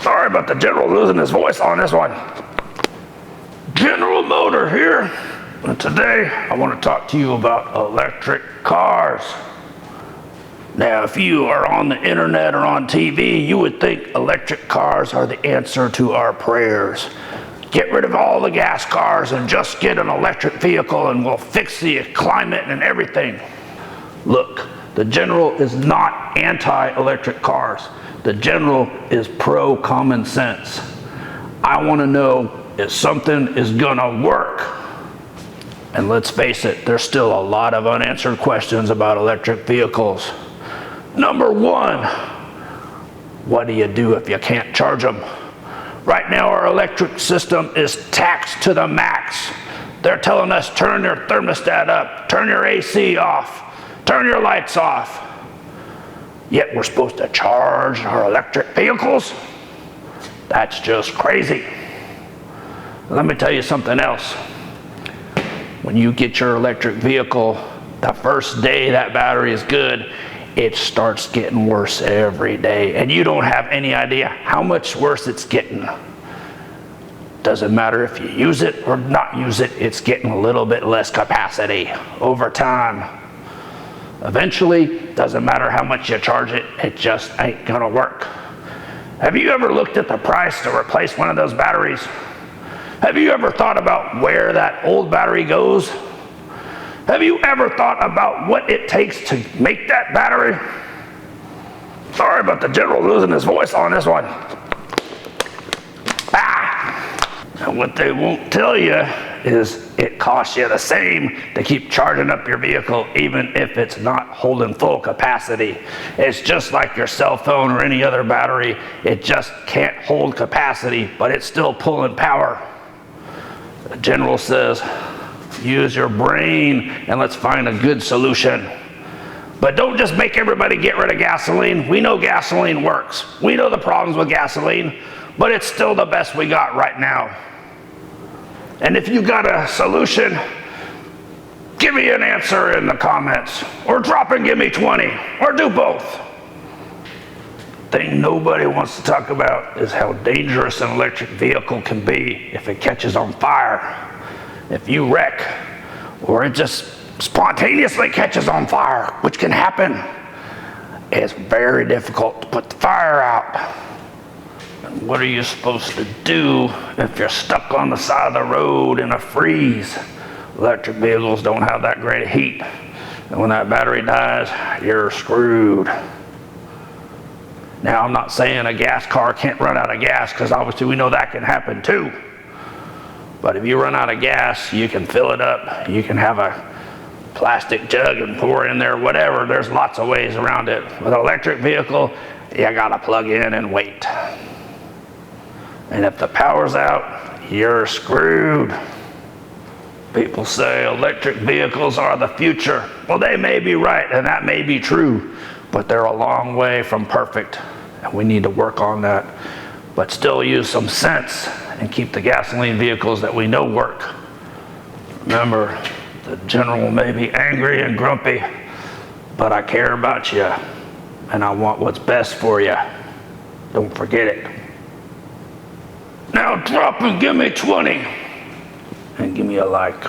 Sorry about the General losing his voice on this one. General Motor here, and today I want to talk to you about electric cars. Now, if you are on the internet or on TV, you would think electric cars are the answer to our prayers. Get rid of all the gas cars and just get an electric vehicle and we'll fix the climate and everything. Look, the General is not anti-electric cars. The General is pro-common sense. I want to know if something is going to work. And let's face it, there's still a lot of unanswered questions about electric vehicles. Number one, what do you do if you can't charge them? Right now, our electric system is taxed to the max. They're telling us turn your thermostat up, turn your AC off, turn your lights off. Yet we're supposed to charge our electric vehicles? That's just crazy. Let me tell you something else. When you get your electric vehicle, the first day that battery is good, it starts getting worse every day. And you don't have any idea how much worse it's getting. Doesn't matter if you use it or not use it, it's getting a little bit less capacity over time. Eventually, doesn't matter how much you charge it, it just ain't gonna work. Have you ever looked at the price to replace one of those batteries? Have you ever thought about where that old battery goes? Have you ever thought about what it takes to make that battery? Sorry about the General losing his voice on this one. And what they won't tell you is it costs you the same to keep charging up your vehicle even if it's not holding full capacity. It's just like your cell phone or any other battery. It just can't hold capacity, but it's still pulling power. The General says, use your brain and let's find a good solution. But don't just make everybody get rid of gasoline. We know gasoline works. We know the problems with gasoline, but it's still the best we got right now. And if you got a solution, give me an answer in the comments, or drop and give me 20, or do both. The thing nobody wants to talk about is how dangerous an electric vehicle can be if it catches on fire. If you wreck, or it just spontaneously catches on fire, which can happen, it's very difficult to put the fire out. And what are you supposed to do if you're stuck on the side of the road in a freeze? Electric vehicles don't have that great of heat. And when that battery dies, you're screwed. Now, I'm not saying a gas car can't run out of gas, because obviously we know that can happen too. But if you run out of gas, you can fill it up. You can have a plastic jug and pour in there, whatever. There's lots of ways around it. With an electric vehicle, you gotta plug in and wait. And if the power's out, you're screwed. People say electric vehicles are the future. Well, they may be right, and that may be true, but they're a long way from perfect, and we need to work on that. But still use some sense and keep the gasoline vehicles that we know work. Remember, the General may be angry and grumpy, but I care about you, and I want what's best for you. Don't forget it. Now drop and give me 20, and give me a like.